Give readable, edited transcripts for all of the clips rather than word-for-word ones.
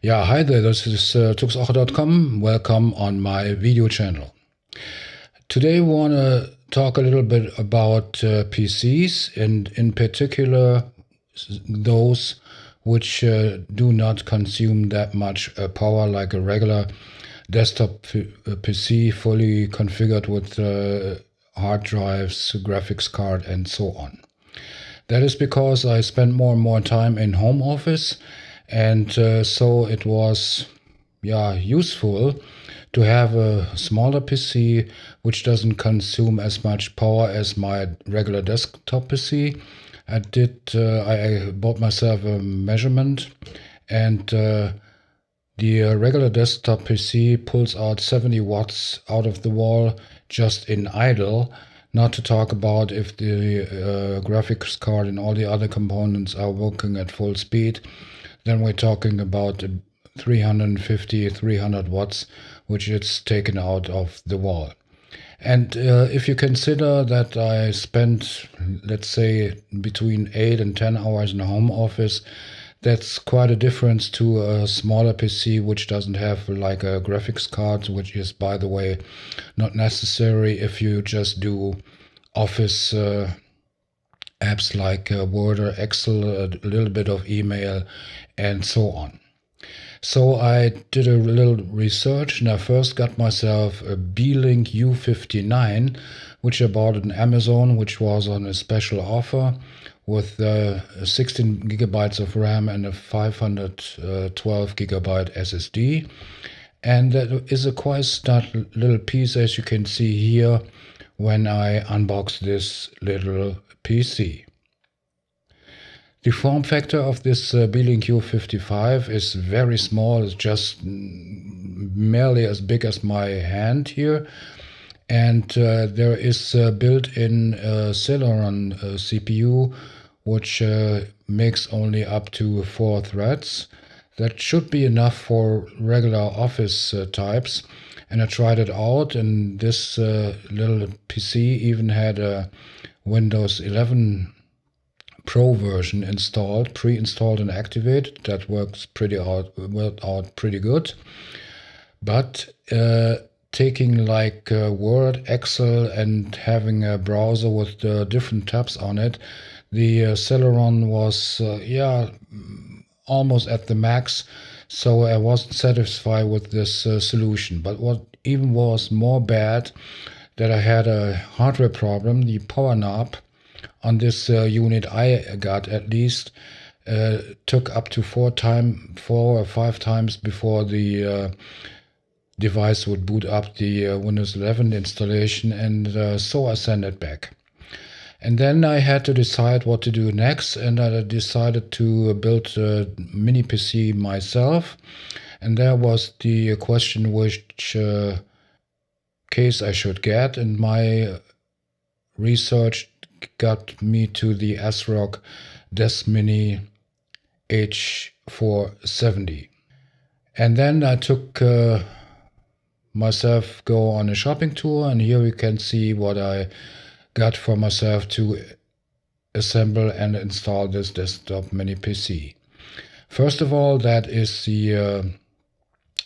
Yeah, hi there, this is tuxocher.com. Welcome on my video channel. Today we want to talk a little bit about PCs and in particular those which do not consume that much power like a regular desktop PC fully configured with hard drives, graphics card and so on. That is because I spend more and more time in home office, and so it was useful to have a smaller PC which doesn't consume as much power as my regular desktop PC. I bought myself a measurement, and the regular desktop PC pulls out 70 watts out of the wall just in idle, not to talk about if the graphics card and all the other components are working at full speed. Then we're talking about 350, 300 watts, which is taken out of the wall. And if you consider that I spent, let's say, between 8 and 10 hours in the home office, that's quite a difference to a smaller PC which doesn't have like a graphics card, which is, by the way, not necessary if you just do office apps like Word or Excel, a little bit of email, and so on. So I did a little research and I first got myself a Beelink U59, which I bought on Amazon, which was on a special offer with 16 gigabytes of RAM and a 512 gigabyte SSD. And that is a quite stout little piece, as you can see here when I unbox this little PC. The form factor of this Beelink U55 is very small. It's just merely as big as my hand here. And there is built-in Celeron CPU, which makes only up to 4 threads. That should be enough for regular office types. And I tried it out, and this little PC even had a Windows 11 Pro version installed, pre-installed and activated. That works worked out pretty good. But taking like Word, Excel, and having a browser with different tabs on it, the Celeron was almost at the max. So I wasn't satisfied with this solution. But what even was more bad, that I had a hardware problem. The power knob on this unit I got at least took up to 4 or 5 times before the device would boot up the Windows 11 installation, and so I sent it back. And then I had to decide what to do next, and I decided to build a mini PC myself. And there was the question which case I should get, and my research got me to the Asrock Deskmini H470. And then I took myself go on a shopping tour, and here you can see what I got for myself to assemble and install this desktop mini PC. First of all, that is the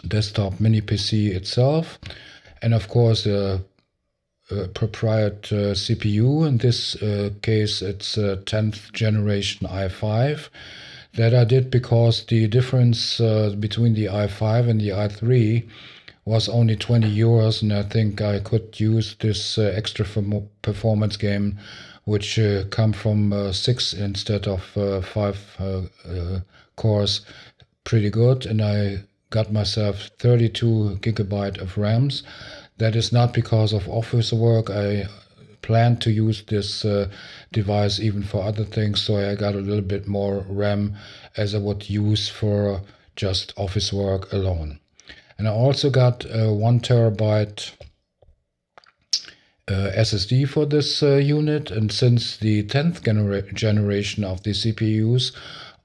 desktop mini PC itself, and of course the proprietary CPU. In this case, it's a 10th generation i5. That I did because the difference between the i5 and the i3 was only 20 euros, and I think I could use this extra performance game, which come from 6 instead of 5 cores, pretty good. And I got myself 32 gigabyte of RAMs. That is not because of office work. I plan to use this device even for other things, so I got a little bit more RAM as I would use for just office work alone. And I also got a 1 terabyte SSD for this unit, and since the 10th generation of the CPUs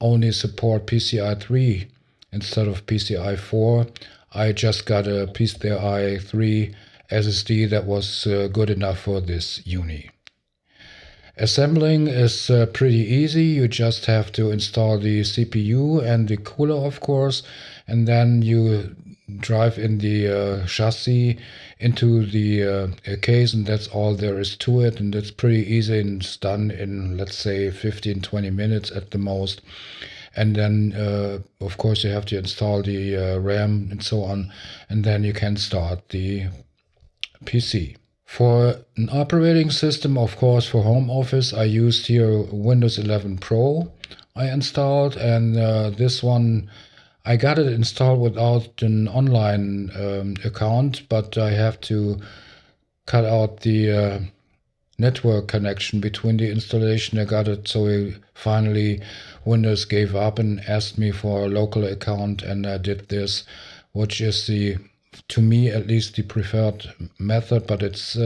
only support PCI 3 instead of PCI 4, I just got a PCI 3 SSD that was good enough for this uni. Assembling is pretty easy. You just have to install the CPU and the cooler, of course, and then you drive in the chassis into the case, and that's all there is to it. And it's pretty easy, and it's done in, let's say, 15-20 minutes at the most. And then, of course, you have to install the RAM and so on, and then you can start the PC. For an operating system, of course, for home office, I used here Windows 11 Pro I installed, and this one I got it installed without an online account, but I have to cut out the network connection between the installation. I got it, so finally Windows gave up and asked me for a local account, and I did this, which is to me at least, the preferred method, but it's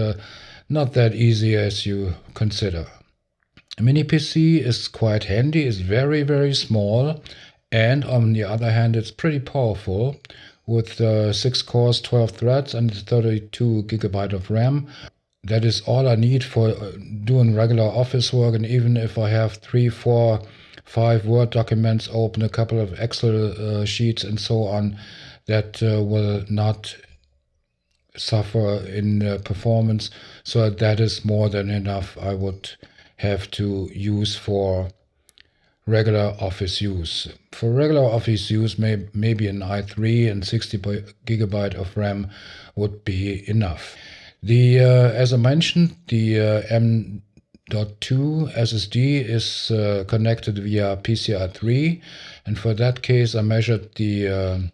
not that easy as you consider. A mini PC is quite handy, it's very, very small, and on the other hand, it's pretty powerful with 6 cores, 12 threads, and 32 GB of RAM. That is all I need for doing regular office work, and even if I have 3, 4, 5 Word documents open, a couple of Excel sheets and so on, that will not suffer in performance. So that is more than enough I would have to use for regular office use. For regular office use, maybe an i3 and 60 GB of RAM would be enough. As I mentioned, the M.2 SSD is connected via PCI 3, and for that case I measured the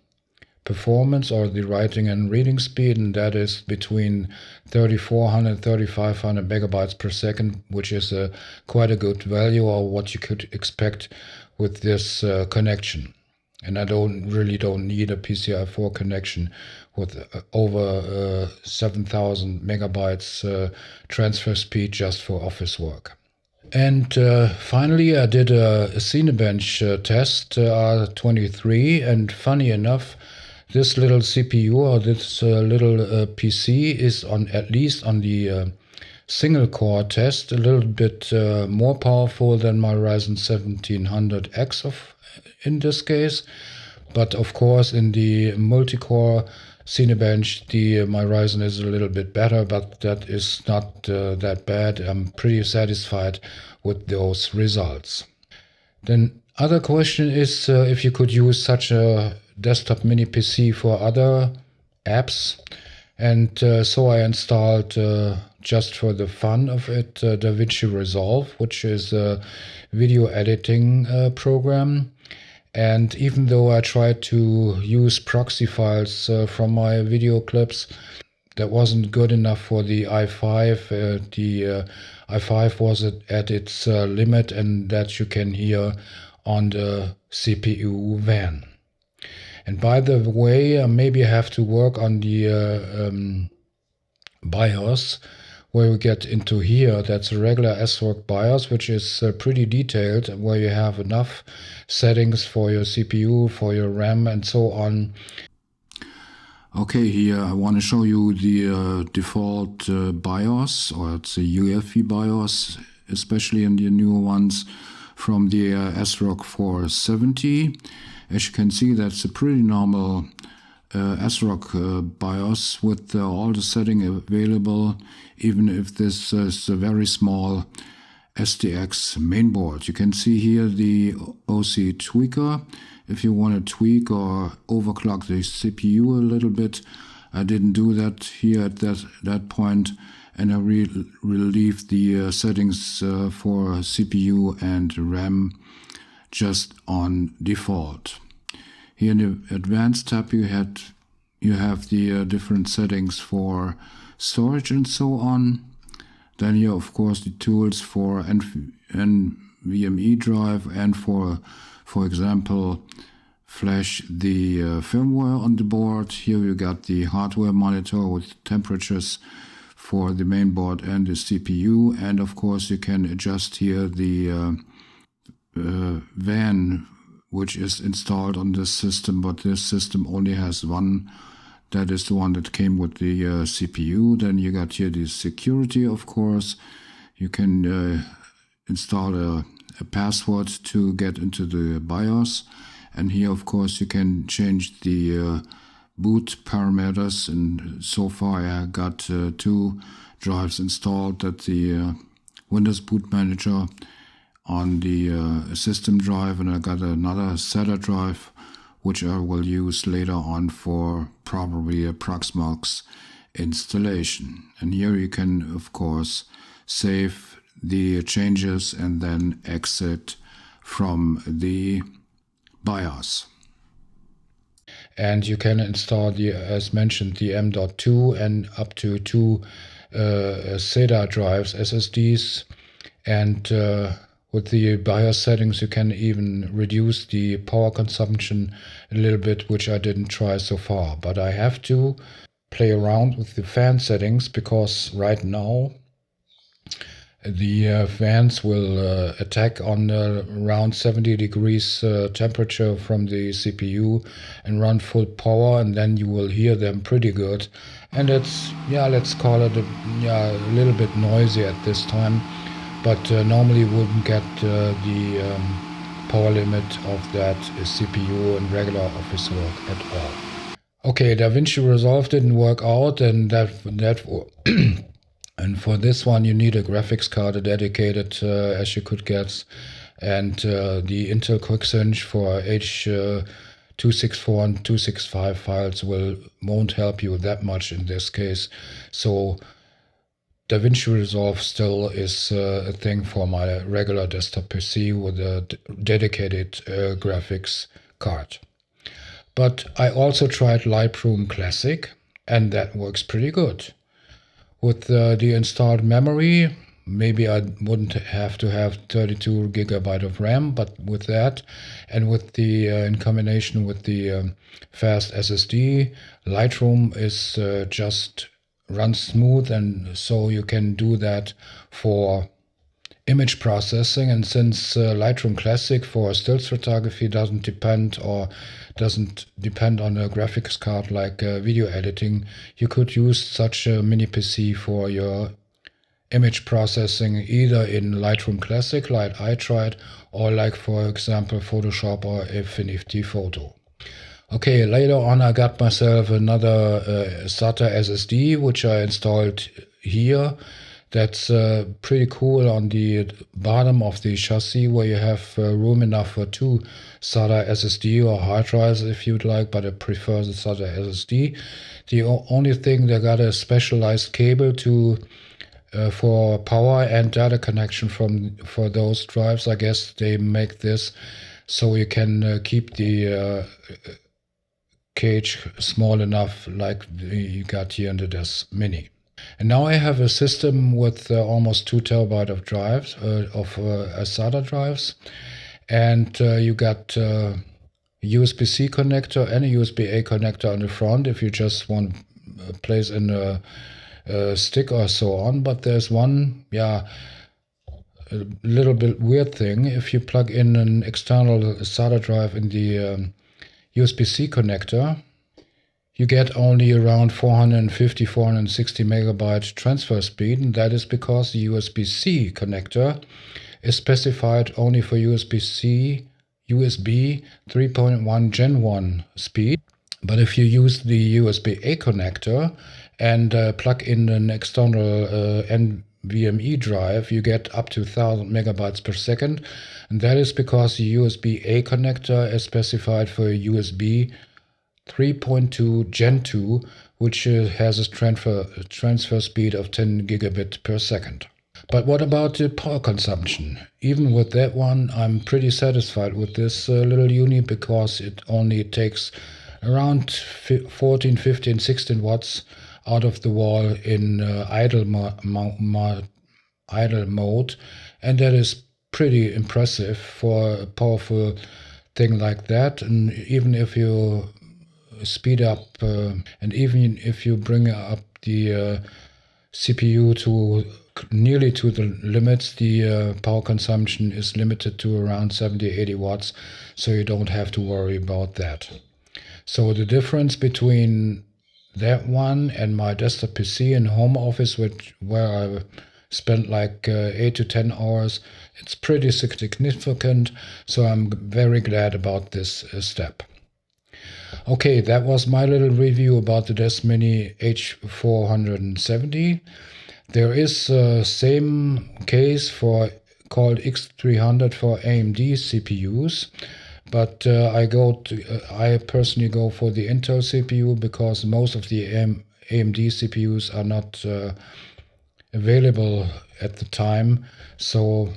performance, or the writing and reading speed, and that is between 3400 and 3500 megabytes per second, which is quite a good value, or what you could expect with this connection. And I really don't need a PCI 4 connection with over 7000 megabytes transfer speed just for office work. And finally, I did a Cinebench test, R23, and funny enough, this little CPU, or this little PC is at least on the single core test a little bit more powerful than my Ryzen 1700X in this case. But of course, in the multi-core Cinebench, my Ryzen is a little bit better, but that is not that bad. I'm pretty satisfied with those results. Then other question is if you could use such a desktop mini PC for other apps, and so I installed just for the fun of it DaVinci Resolve, which is a video editing program. And even though I tried to use proxy files from my video clips, that wasn't good enough for the i5. The i5 was at its limit, and that you can hear on the CPU van. And by the way, maybe I have to work on the BIOS, where we get into here. That's a regular Asrock BIOS, which is pretty detailed, where you have enough settings for your CPU, for your RAM, and so on. Okay, here I want to show you the default BIOS, or it's a UEFI BIOS, especially in the newer ones from the Asrock 470. As you can see, that's a pretty normal Asrock BIOS with all the settings available, even if this is a very small STX mainboard. You can see here the OC tweaker. If you want to tweak or overclock the CPU a little bit, I didn't do that here at that point, and I leave the settings for CPU and RAM just on default. Here in the advanced tab you have the different settings for storage and so on. Then here, of course, the tools for NVMe drive and for example, flash the firmware on the board. Here you got the hardware monitor with temperatures for the main board and the CPU, and of course you can adjust here the van which is installed on this system, but this system only has one. That is the one that came with the CPU. Then you got here the security, of course. You can install a password to get into the BIOS. And here, of course, you can change the boot parameters. And so far I got 2 drives installed at the Windows Boot Manager on the system drive, and I got another SATA drive which I will use later on for probably a Proxmox installation. And here you can, of course, save the changes and then exit from the BIOS. And you can install the, as mentioned, the M.2 and up to 2 SATA drives, SSDs, and with the BIOS settings you can even reduce the power consumption a little bit, which I didn't try so far. But I have to play around with the fan settings, because right now the fans will attack on around 70 degrees temperature from the CPU and run full power, and then you will hear them pretty good. And it's, yeah, let's call it a little bit noisy at this time, but normally wouldn't get the power limit of that CPU in regular office work at all. Okay, DaVinci Resolve didn't work out, and and for this one you need a graphics card, a dedicated, as you could guess, and the Intel QuickSync for H264 and 265 files won't help you that much in this case. So DaVinci Resolve still is a thing for my regular desktop PC with a dedicated graphics card. But I also tried Lightroom Classic, and that works pretty good. With the installed memory, maybe I wouldn't have to have 32 GB of RAM, but with that, and with the in combination with the fast SSD, Lightroom is just runs smooth, and so you can do that for image processing. And since Lightroom Classic for stills photography doesn't depend on a graphics card like video editing, you could use such a mini PC for your image processing, either in Lightroom Classic like I tried, or like, for example, Photoshop or Affinity Photo. Okay, later on I got myself another SATA SSD, which I installed here. That's pretty cool on the bottom of the chassis, where you have room enough for 2 SATA SSD or hard drives if you'd like, but I prefer the SATA SSD. The only thing, they got a specialized cable to for power and data connection for those drives. I guess they make this so you can keep the cage small enough like you got here in the Deskmini. And now I have a system with almost 2 TB of drives, SATA drives, and you got a USB-C connector and a USB-A connector on the front if you just want to place in a stick or so on. But there's one, a little bit weird thing. If you plug in an external SATA drive in the USB-C connector, you get only around 450, 460 megabyte transfer speed, and that is because the USB-C connector is specified only for USB 3.1 Gen 1 speed. But if you use the USB-A connector and plug in an external NVMe drive, you get up to 1000 megabytes per second, and that is because the USB-A connector is specified for USB 3.2 Gen 2, which has a transfer speed of 10 gigabit per second. But what about the power consumption? Even with that one, I'm pretty satisfied with this little unit, because it only takes around 14, 15, 16 watts out of the wall in idle mode, and that is pretty impressive for a powerful thing like that. And even if you speed up and even if you bring up the CPU to nearly to the limits, the power consumption is limited to around 70-80 watts, so you don't have to worry about that. So the difference between that one and my desktop PC in home office, where I spent like 8 to 10 hours. It's pretty significant, so I'm very glad about this step. Okay, that was my little review about the Deskmini H470. There is same case for called X300 for AMD CPUs, but I personally go for the Intel CPU because most of the AMD CPUs are not available at the time. So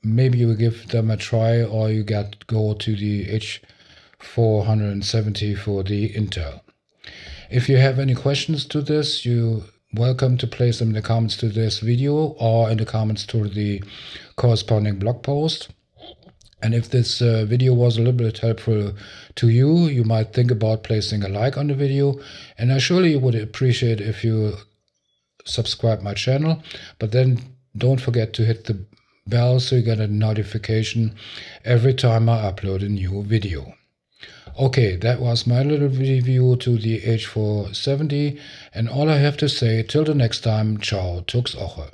maybe you give them a try, or you go to the H470 for the Intel. If you have any questions to this, you're welcome to place them in the comments to this video or in the comments to the corresponding blog post. And if this video was a little bit helpful to you, you might think about placing a like on the video. And I surely would appreciate if you subscribe my channel, but then don't forget to hit the bell so you get a notification every time I upload a new video. Okay, that was my little review to the H470, and all I have to say till the next time, ciao, Tux Oche.